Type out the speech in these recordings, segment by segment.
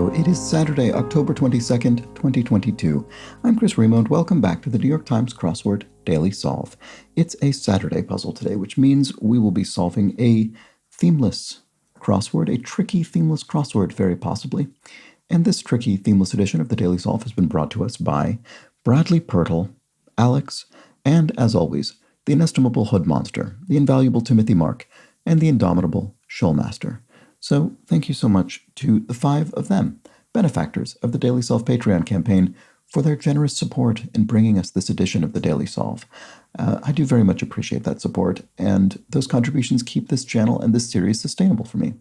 Hello, it is Saturday, October 22nd, 2022. I'm Chris Remo, and welcome back to the New York Times Crossword Daily Solve. It's a Saturday puzzle today, which means we will be solving a themeless crossword, a tricky themeless crossword, very possibly. And this tricky themeless edition of the Daily Solve has been brought to us by Bradley Pirtle, Alex, and, as always, the inestimable Hood Monster, the invaluable Timothy Mark, and the indomitable Shoalmaster. So thank you so much to the 5 of them, benefactors of the Daily Solve Patreon campaign, for their generous support in bringing us this edition of the Daily Solve. I do very much appreciate that support, and those contributions keep this channel and this series sustainable for me.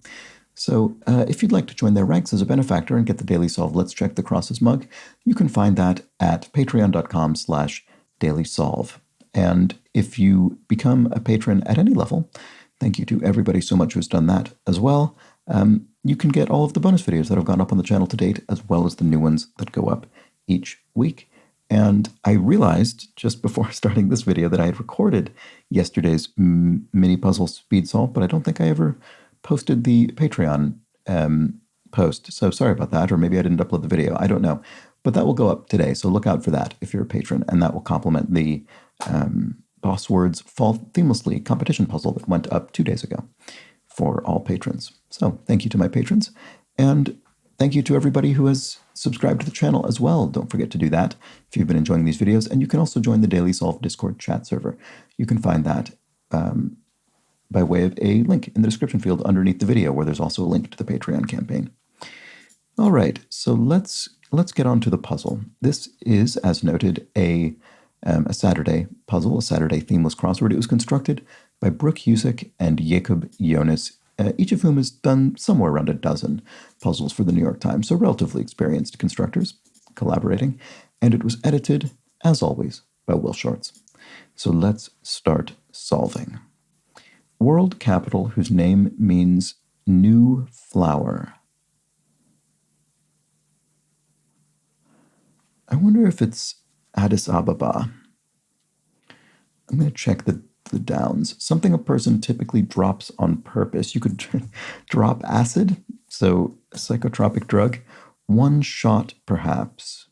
So if you'd like to join their ranks as a benefactor and get the Daily Solve Let's Check the Crosses mug, you can find that at patreon.com/dailysolve. And if you become a patron at any level, thank you to everybody so much who's done that as well. You can get all of the bonus videos that have gone up on the channel to date, as well as the new ones that go up each week. And I realized just before starting this video that I had recorded yesterday's mini puzzle speed solve, but I don't think I ever posted the Patreon post. So sorry about that, or maybe I didn't upload the video. I don't know. But that will go up today, so look out for that if you're a patron, and that will complement the Boss Words Fall Themelessly competition puzzle that went up 2 days ago for all patrons. So thank you to my patrons, and thank you to everybody who has subscribed to the channel as well. Don't forget to do that if you've been enjoying these videos, and you can also join the Daily Solve Discord chat server. You can find that by way of a link in the description field underneath the video, where there's also a link to the Patreon campaign. All right, so let's get on to the puzzle. This is, as noted, a Saturday puzzle, a Saturday themeless crossword. It was constructed by Brooke Husick and Jacob Jonas, each of whom has done somewhere around a dozen puzzles for the New York Times, so relatively experienced constructors collaborating, and it was edited, as always, by Will Shorts. So let's start solving. World capital whose name means new flower. I wonder if it's Addis Ababa. I'm going to check the downs. Something a person typically drops on purpose. You could drop acid, so a psychotropic drug. One shot, perhaps.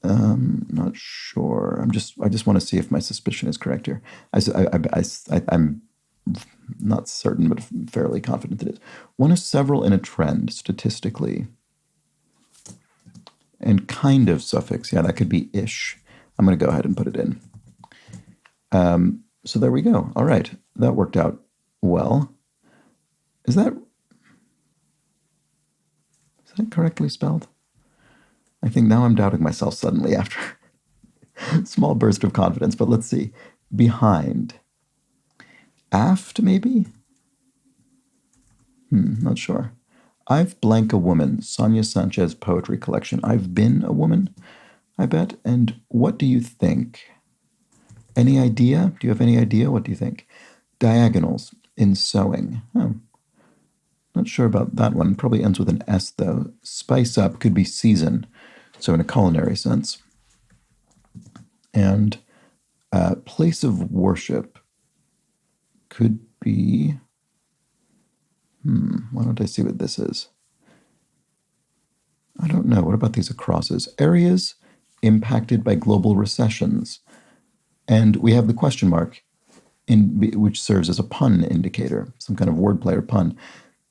Not sure. I just want to see if my suspicion is correct here. I'm not certain, but fairly confident it is. One of several in a trend, statistically. And kind of suffix. Yeah, that could be ish. I'm going to go ahead and put it in. So there we go. All right. That worked out well. Is that correctly spelled? I think now I'm doubting myself suddenly after a small burst of confidence, but let's see. Behind. Aft, maybe? Not sure. I've blank a woman, Sonia Sanchez poetry collection. I've been a woman, I bet. And what do you think? Any idea? Do you have any idea? What do you think? Diagonals in sewing. Oh, not sure about that one. Probably ends with an S, though. Spice up could be season, so in a culinary sense. And place of worship could be... why don't I see what this is? I don't know. What about these acrosses? Areas impacted by global recessions. And we have the question mark, which serves as a pun indicator, some kind of wordplay or pun.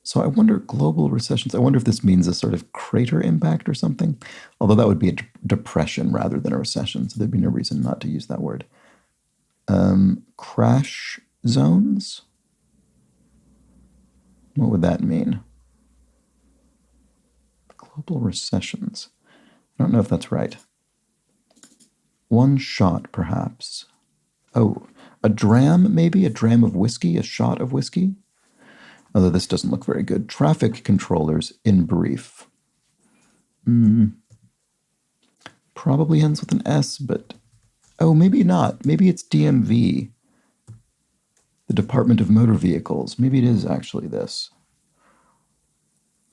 So I wonder, global recessions, I wonder if this means a sort of crater impact or something, although that would be a depression rather than a recession, so there'd be no reason not to use that word. Crash zones? What would that mean? Global recessions. I don't know if that's right. One shot, perhaps. Oh, a dram, maybe? A dram of whiskey? A shot of whiskey? Although this doesn't look very good. Traffic controllers, in brief. Probably ends with an S, but... Oh, maybe not. Maybe it's DMV. The Department of Motor Vehicles. Maybe it is actually this.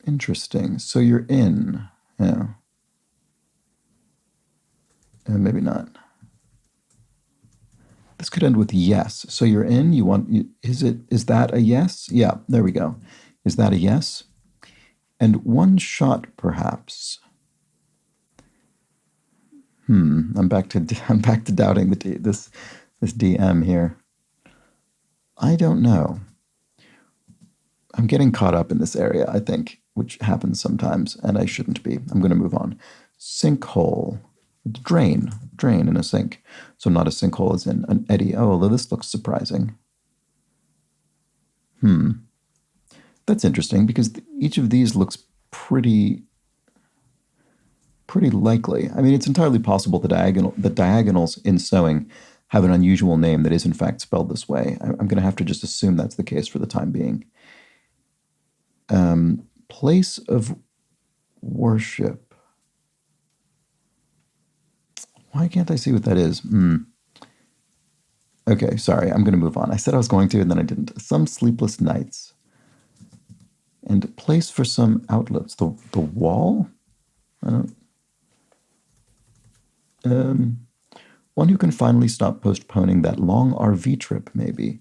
Interesting. So you're in. Yeah. Maybe not. This could end with yes. So you're in. You want? Is that a yes? Yeah. There we go. Is that a yes? And one shot, perhaps. I'm back to doubting this DM here. I don't know. I'm getting caught up in this area, I think, which happens sometimes, and I shouldn't be. I'm going to move on. Sinkhole. Drain in a sink. So not a sinkhole as in an eddy. Oh, although this looks surprising. That's interesting because each of these looks pretty likely. I mean, it's entirely possible the diagonals in sewing have an unusual name that is in fact spelled this way. I'm going to have to just assume that's the case for the time being. Place of worship. Why can't I see what that is? Okay, sorry, I'm going to move on. I said I was going to, and then I didn't. Some sleepless nights. And place for some outlets. The wall? One who can finally stop postponing that long RV trip, maybe.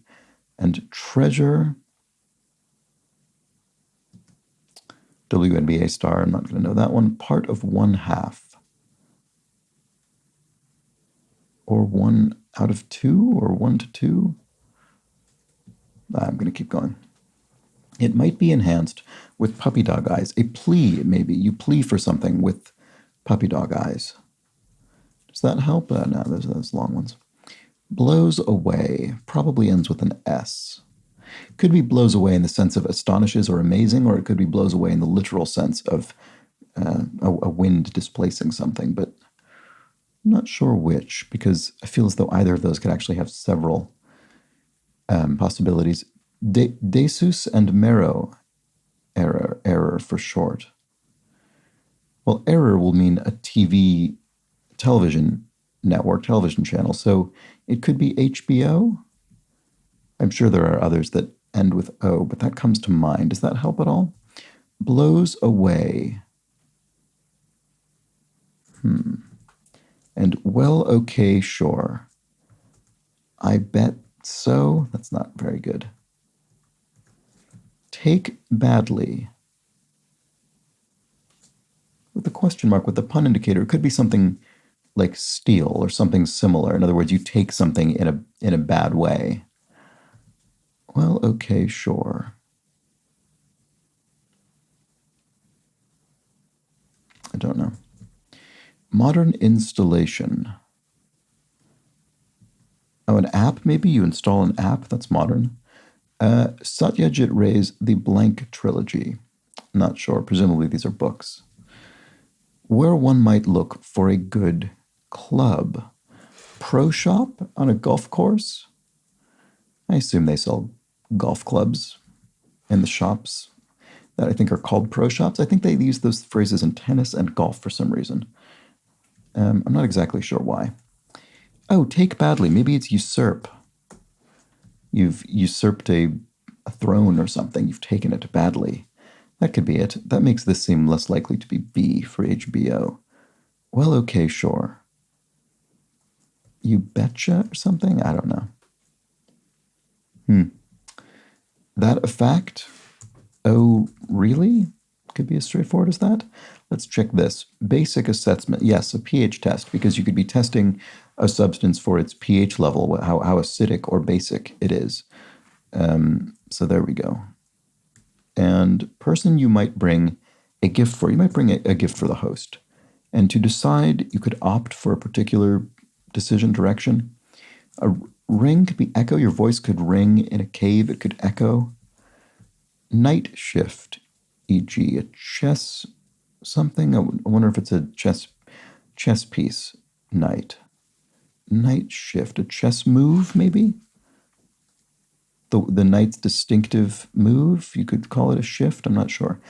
And treasure. WNBA star, I'm not going to know that one. Part of one half. Or 1 out of 2, or 1 to 2. I'm going to keep going. It might be enhanced with puppy dog eyes. A plea, maybe. You plea for something with puppy dog eyes. Does that help? No, those long ones. Blows away. Probably ends with an S. Could be blows away in the sense of astonishes or amazing, or it could be blows away in the literal sense of a wind displacing something, but I'm not sure which, because I feel as though either of those could actually have several possibilities. Desus and Mero, error for short. Well, error will mean a television network, television channel, so it could be HBO. I'm sure there are others that end with O, but that comes to mind. Does that help at all? Blows away. And well, okay, sure. I bet so. That's not very good. Take badly. With the question mark, with the pun indicator, it could be something like steal or something similar. In other words, you take something in a bad way. Well, okay, sure. I don't know. Modern installation. Oh, an app, maybe? You install an app? That's modern. Satyajit Ray's The Blank Trilogy. Not sure. Presumably these are books. Where one might look for a good club. Pro shop on a golf course? I assume they sell golf clubs in the shops that I think are called pro shops. I think they use those phrases in tennis and golf for some reason. I'm not exactly sure why. Oh, take badly. Maybe it's usurp. You've usurped a throne or something. You've taken it badly. That could be it. That makes this seem less likely to be B for HBO. Well, okay, sure. You betcha or something? I don't know. That a fact? Oh, really? Could be as straightforward as that. Let's check this. Basic assessment. Yes, a pH test, because you could be testing a substance for its pH level, how acidic or basic it is. So there we go. And person you might bring a gift for. You might bring a gift for the host. And to decide, you could opt for a particular decision direction. A ring could be echo. Your voice could ring in a cave. It could echo. Night shift, e.g. a chess something. I wonder if it's a chess piece. Night shift, a chess move maybe? The knight's distinctive move, you could call it a shift, I'm not sure.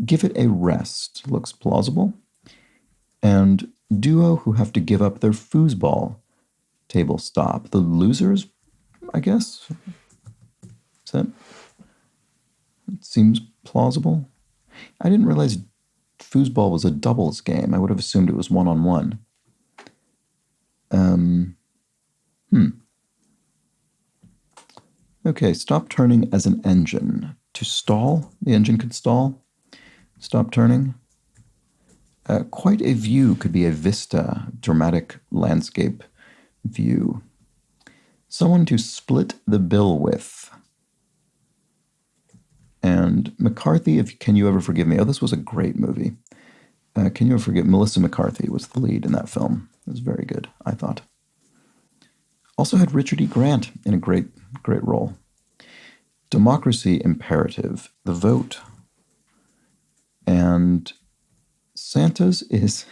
Give it a rest, looks plausible. And duo who have to give up their foosball table stop. The losers, I guess? It seems plausible. I didn't realize foosball was a doubles game. I would have assumed it was one-on-one. Okay, stop turning as an engine. To stall? The engine could stall. Stop turning. Quite a view could be a vista, dramatic landscape view. Someone to split the bill with. And McCarthy, Can You Ever Forgive Me? Oh, this was a great movie. Can You Ever Forgive? Melissa McCarthy was the lead in that film. It was very good, I thought. Also had Richard E. Grant in a great role. Democracy Imperative, The Vote. And Santa's is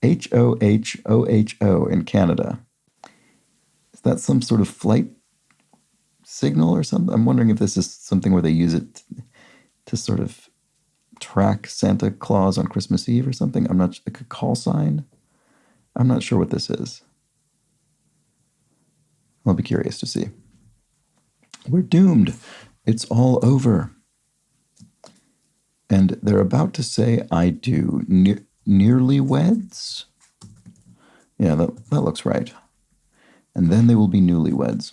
Hohoho in Canada. Is that some sort of flight signal or something? I'm wondering if this is something where they use it to sort of track Santa Claus on Christmas Eve or something. I'm not, like a call sign. I'm not sure what this is. I'll be curious to see. We're doomed. It's all over. And they're about to say, I do. Nearly weds? Yeah, that looks right. And then they will be newlyweds.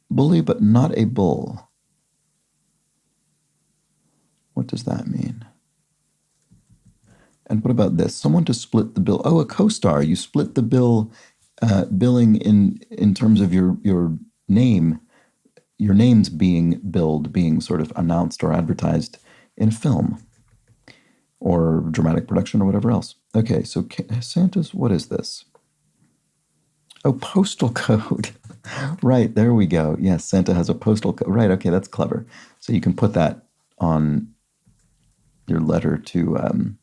Bully, but not a bull. What does that mean? And what about this? Someone to split the bill. Oh, a co-star. You split the bill, billing in terms of your name. Your name's being billed, being sort of announced or advertised in a film or dramatic production or whatever else. Okay, so Santa's, what is this? Oh, postal code. Right, there we go. Yes, Santa has a postal code. Right, okay, that's clever. So you can put that on your letter to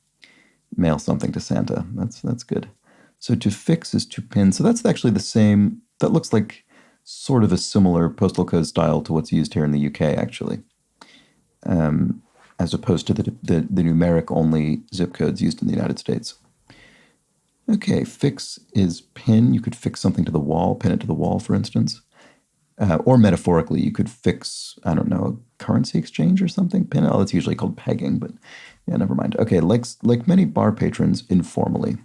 mail something to Santa. That's good. So to fix is to pin. So that's actually the same. That looks like sort of a similar postal code style to what's used here in the UK, actually, as opposed to the numeric only zip codes used in the United States. Okay, fix is pin. You could fix something to the wall, pin it to the wall, for instance. Or metaphorically, you could fix, I don't know, a currency exchange or something. Pin, oh, that's usually called pegging, but yeah, never mind. Okay, like many bar patrons, informally.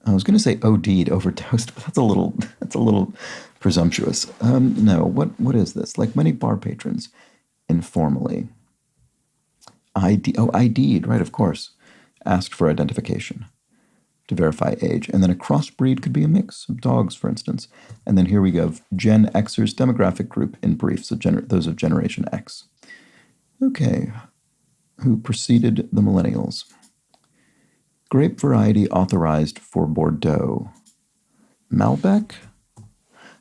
I was going to say OD'd, overdosed, but that's a little presumptuous. No, what is this? Like many bar patrons, informally. ID'd, right, of course. Asked for identification to verify age. And then a crossbreed could be a mix of dogs, for instance. And then here we go, Gen Xers demographic group in brief, so those of Generation X. Okay, who preceded the millennials. Grape variety authorized for Bordeaux. Malbec?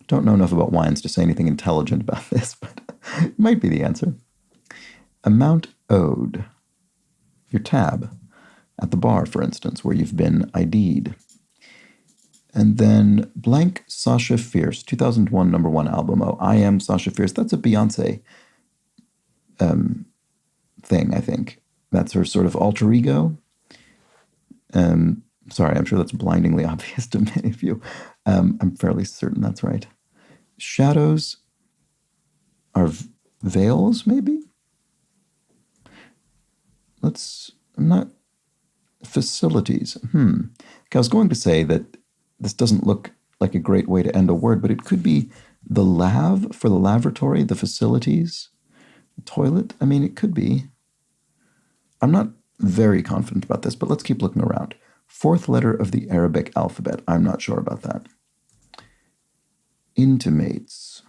Don't know enough about wines to say anything intelligent about this, but it might be the answer. Amount owed. Your tab. At the bar, for instance, where you've been ID'd. And then blank Sasha Fierce, 2001 #1 album. Oh, I Am Sasha Fierce. That's a Beyonce thing, I think. That's her sort of alter ego. Sorry, I'm sure that's blindingly obvious to many of you. I'm fairly certain that's right. Shadows are veils, maybe? I'm not... Facilities. I was going to say that this doesn't look like a great way to end a word, but it could be the lav for the lavatory, the facilities, the toilet. I mean, it could be. I'm not very confident about this, but let's keep looking around. Fourth letter of the Arabic alphabet. I'm not sure about that. Intimates.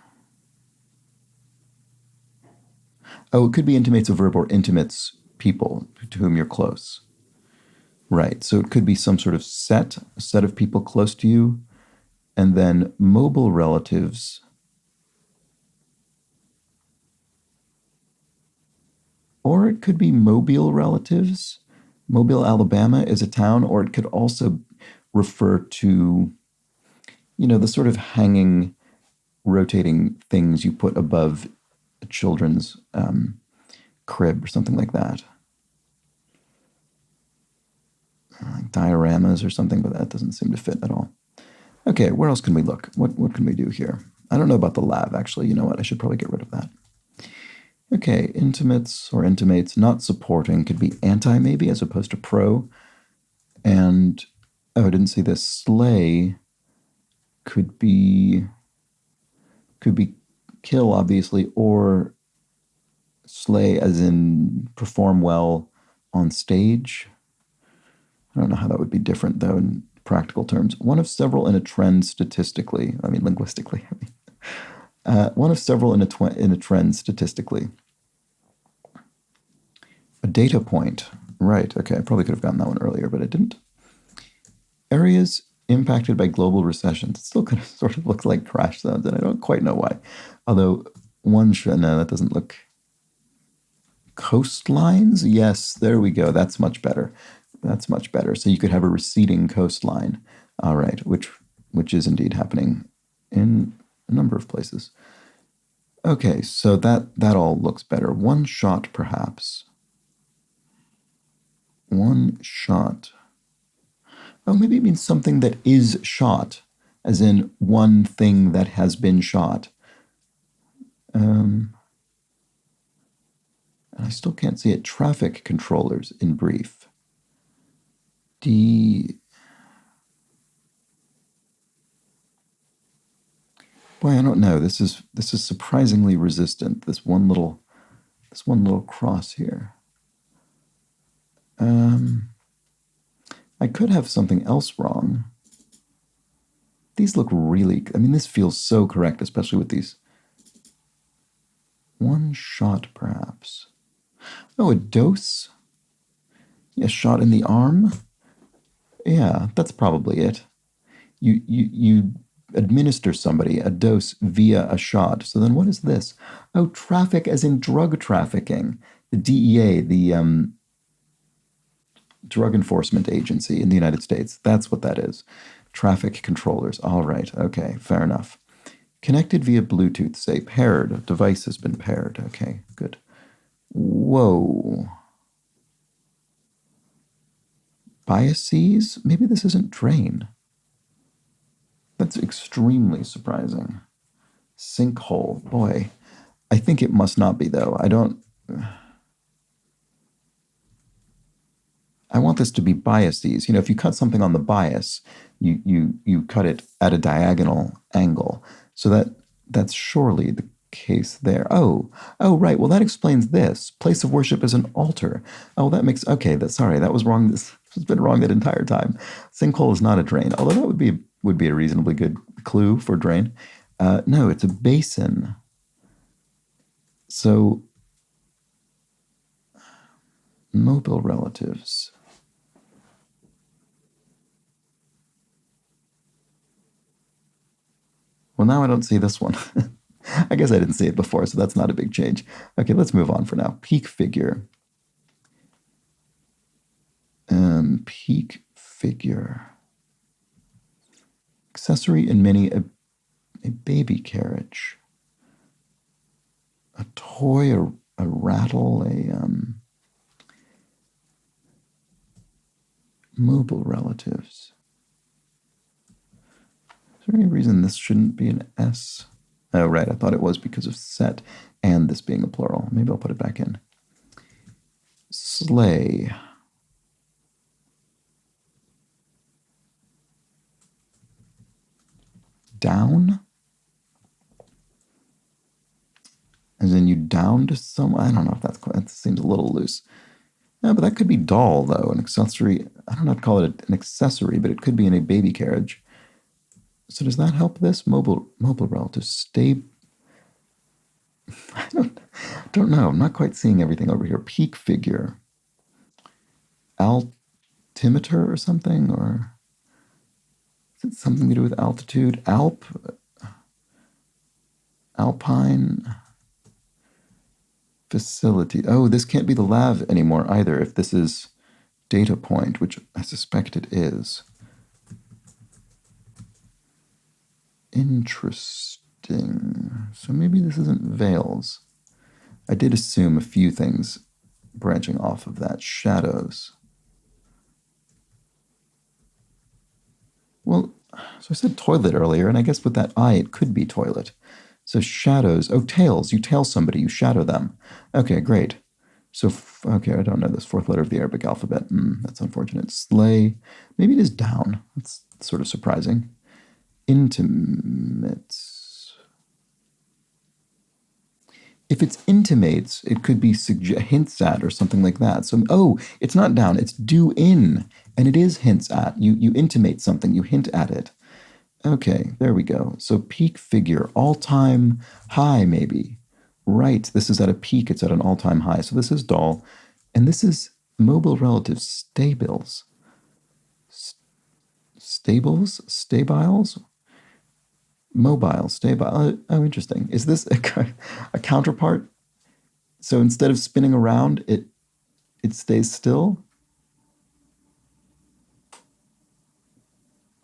Oh, it could be intimates a verb or intimates people to whom you're close. Right, so it could be some sort of a set of people close to you, and then mobile relatives. Or it could be mobile relatives. Mobile, Alabama is a town, or it could also refer to, the sort of hanging, rotating things you put above a children's crib or something like that. Like dioramas or something, but that doesn't seem to fit at all. Okay, where else can we look? What can we do here? I don't know about the lav, actually. You know what? I should probably get rid of that. Okay, intimates or intimates, not supporting, could be anti maybe as opposed to pro. And, oh, I didn't see this. Slay could be kill, obviously, or slay as in perform well on stage. I don't know how that would be different, though, in practical terms. One of several in a trend statistically. I mean, linguistically. One of several in a trend statistically. A data point. Right, okay, I probably could have gotten that one earlier, but I didn't. Areas impacted by global recessions. It still kind of sort of looks like crash zones, and I don't quite know why. Although no, that doesn't look. Coastlines? Yes, there we go. That's much better. That's much better. So you could have a receding coastline. All right, which is indeed happening in a number of places. Okay, so that all looks better. One shot, perhaps. One shot. Oh, maybe it means something that is shot, as in one thing that has been shot. And I still can't see it. Traffic controllers in brief. Boy, I don't know. This is surprisingly resistant. This one little cross here. I could have something else wrong. These look really. I mean, this feels so correct, especially with these. One shot, perhaps. Oh, a dose. A shot in the arm. Yeah, that's probably it. You administer somebody a dose via a shot. So then what is this? Oh, traffic as in drug trafficking. The DEA, the Drug Enforcement Agency in the United States. That's what that is. Traffic controllers. All right. Okay, fair enough. Connected via Bluetooth, say paired. Device has been paired. Okay, good. Whoa. Biases? Maybe this isn't drain. That's extremely surprising. Sinkhole. Boy, I think it must not be, though. I want this to be biases. You know, if you cut something on the bias, you cut it at a diagonal angle. So that's surely the case there. Oh, right. Well, that explains this. Place of worship is an altar. Oh, that makes, okay, sorry, that was wrong. This has been wrong that entire time. Sinkhole is not a drain, although that would be a reasonably good clue for drain. No, it's a basin. So, mobile relatives. Well, now I don't see this one. I guess I didn't see it before, so that's not a big change. Okay, let's move on for now. Peak figure. Peak figure. Accessory in mini, a baby carriage. A toy, a rattle, mobile relatives. Is there any reason this shouldn't be an S? Oh, right, I thought it was because of set and this being a plural. Maybe I'll put it back in. Sleigh. Down? As in you downed someone? I don't know if that seems a little loose. Yeah, but that could be doll, though, an accessory. I don't know how to call it an accessory, but it could be in a baby carriage. So does that help this? Mobile relatives. Stay. I don't know. I'm not quite seeing everything over here. Peak figure. Altimeter or something? Or is it something to do with altitude? Alpine facility. Oh, this can't be the lav anymore either if this is data point, which I suspect it is. Interesting. So maybe this isn't veils. I did assume a few things branching off of that. Shadows. Well, so I said toilet earlier, and I guess with that I, it could be toilet. So shadows. Oh, tails. You tail somebody. You shadow them. Okay, great. So, okay, I don't know this fourth letter of the Arabic alphabet. That's unfortunate. Sleigh. Maybe it is down. That's sort of surprising. Intimate. If it's intimates, it could be hints at or something like that. So, oh, it's not down, it's due in, and it is hints at. You intimate something, you hint at it. Okay, there we go. So peak figure, all-time high maybe. Right, this is at a peak, it's at an all-time high. So this is doll, and this is mobile relative stables. Stables? Stabiles? Mobile, stable. Oh, interesting. Is this a counterpart? So instead of spinning around, it stays still?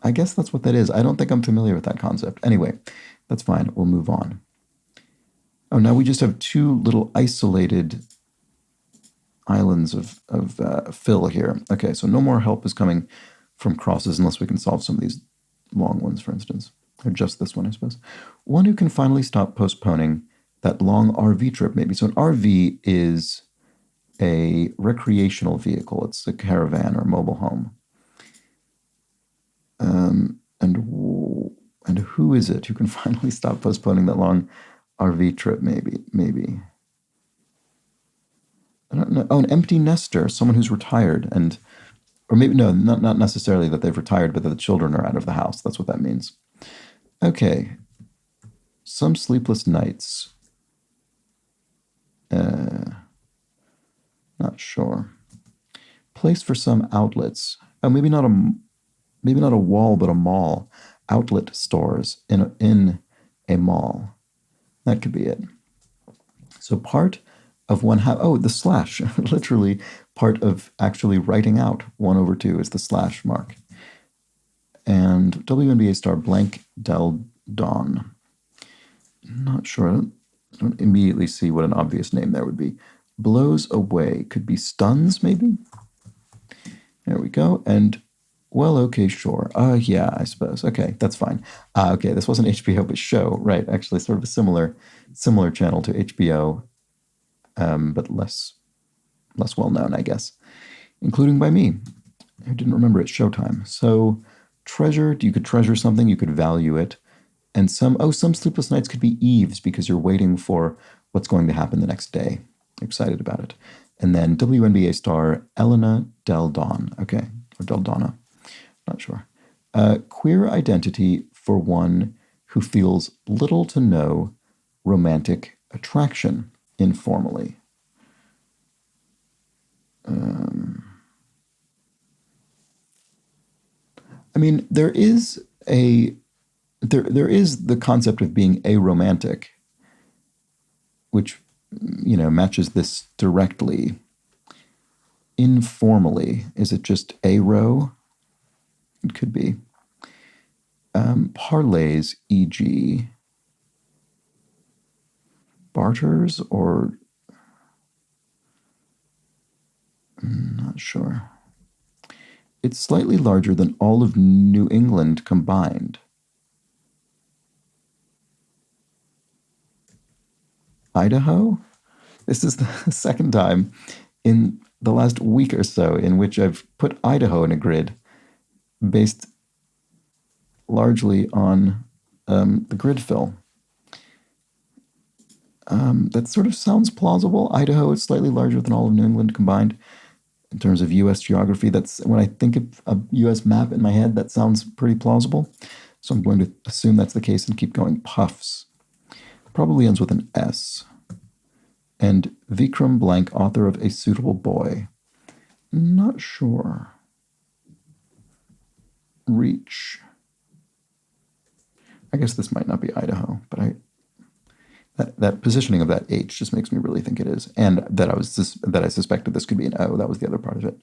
I guess that's what that is. I don't think I'm familiar with that concept. Anyway, that's fine. We'll move on. Oh, now we just have two little isolated islands of fill here. Okay, so no more help is coming from crosses unless we can solve some of these long ones, for instance. Or just this one, I suppose. One who can finally stop postponing that long RV trip, maybe. So an RV is a recreational vehicle. It's a caravan or mobile home. And who is it who can finally stop postponing that long RV trip, maybe. I don't know. Oh, an empty nester, someone who's retired and, or maybe, no, not necessarily that they've retired, but that the children are out of the house. That's what that means. Okay. Some sleepless nights. Not sure. Place for some outlets. Oh, maybe not a wall, but a mall. Outlet stores in a mall. That could be it. So part of one half. Oh, the slash. Literally part of actually writing out 1/2 is the slash mark. And WNBA star blank del Don. Not sure. I don't immediately see what an obvious name there would be. Blows away. Could be stuns, maybe? There we go. And, well, okay, sure. Yeah, I suppose. Okay, that's fine. Okay, this wasn't HBO, but show. Right, actually sort of a similar channel to HBO, but less well-known, I guess. Including by me, who didn't remember it's Showtime. So, treasure, you could treasure something, you could value it. And some sleepless nights could be eves because you're waiting for what's going to happen the next day. Excited about it. And then WNBA star Elena Del Don. Okay, or Del Donna. Not sure. Queer identity for one who feels little to no romantic attraction informally. I mean, there is the concept of being aromantic, which, matches this directly. Informally, is it just aro? It could be. Parlays, e.g. barters, or not sure. It's slightly larger than all of New England combined. Idaho? This is the second time in the last week or so in which I've put Idaho in a grid based largely on the grid fill. That sort of sounds plausible. Idaho is slightly larger than all of New England combined in terms of U.S. geography. That's when I think of a U.S. map in my head, that sounds pretty plausible. So I'm going to assume that's the case and keep going. Puffs. Probably ends with an S. And Vikram blank, author of A Suitable Boy. Not sure. Reach. I guess this might not be Idaho, but that positioning of that H just makes me really think it is. And that I suspected this could be an O. That was the other part of it.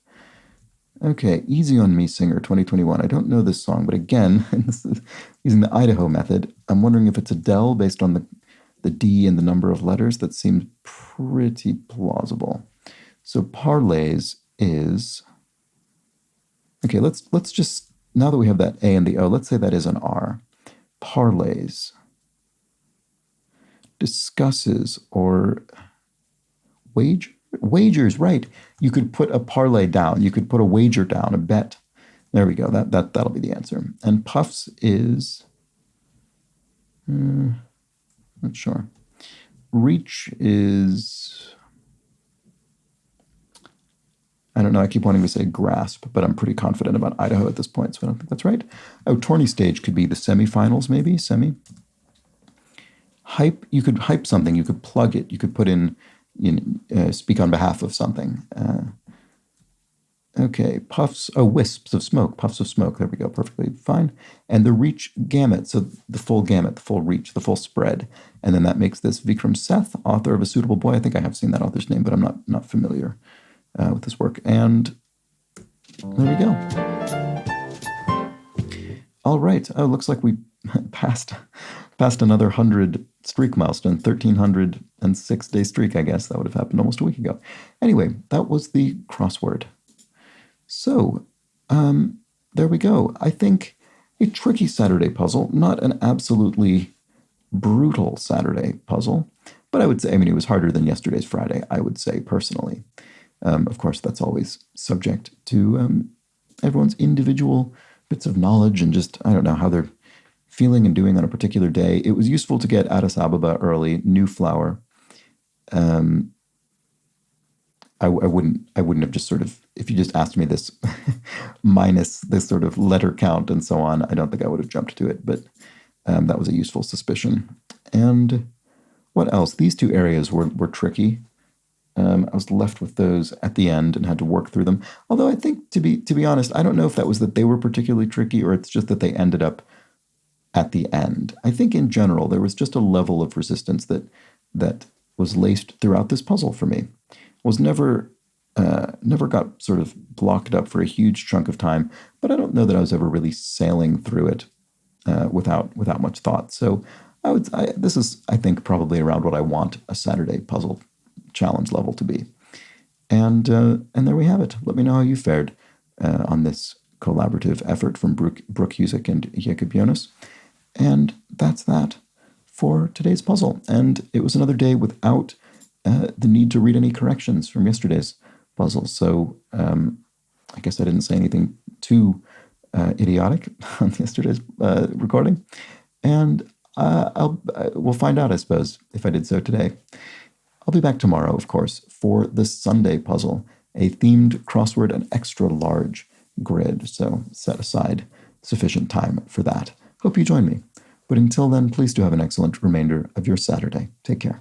Okay, Easy on Me Singer 2021. I don't know this song, but again, this is using the Idaho method. I'm wondering if it's Adele based on the D and the number of letters. That seems pretty plausible. So parlays is, okay, let's just, now that we have that A and the O, let's say that is an R. Parlays. Discusses or wagers, right. You could put a parlay down. You could put a wager down, a bet. There we go. That'll be the answer. And puffs is, not sure. reach is, I don't know, I keep wanting to say grasp, but I'm pretty confident about Idaho at this point, so I don't think that's right. Oh, tourney stage could be the semifinals, maybe, semi. Hype, you could hype something, you could plug it, you could put in, speak on behalf of something. Okay, puffs, wisps of smoke, puffs of smoke, there we go, perfectly fine. And the reach gamut, so the full gamut, the full reach, the full spread. And then that makes this Vikram Seth, author of A Suitable Boy. I think I have seen that author's name, but I'm not familiar with this work. And there we go. All right, oh, looks like we passed another 100 streak milestone, 1,306-day streak, I guess. That would have happened almost a week ago. Anyway, that was the crossword. So, there we go. I think a tricky Saturday puzzle, not an absolutely brutal Saturday puzzle, but I would say, it was harder than yesterday's Friday, I would say, personally. Of course, that's always subject to everyone's individual bits of knowledge and just, I don't know, how they're feeling and doing on a particular day. It was useful to get Addis Ababa early, new flower. I wouldn't have just sort of, if you just asked me this minus this sort of letter count and so on, I don't think I would have jumped to it, but that was a useful suspicion. And what else? These two areas were tricky. I was left with those at the end and had to work through them. Although I think, to be honest, I don't know if that was that they were particularly tricky or it's just that they ended up at the end. I think in general there was just a level of resistance that was laced throughout this puzzle for me. Was never got sort of blocked up for a huge chunk of time, but I don't know that I was ever really sailing through it without much thought. So this is, I think, probably around what I want a Saturday puzzle challenge level to be. And there we have it. Let me know how you fared on this collaborative effort from Brooke Husick and Jakob Jonas. And that's that for today's puzzle. And it was another day without the need to read any corrections from yesterday's puzzle. So I guess I didn't say anything too idiotic on yesterday's recording. And we'll find out, I suppose, if I did so today. I'll be back tomorrow, of course, for the Sunday puzzle, a themed crossword and extra large grid. So set aside sufficient time for that. Hope you join me. But until then, please do have an excellent remainder of your Saturday. Take care.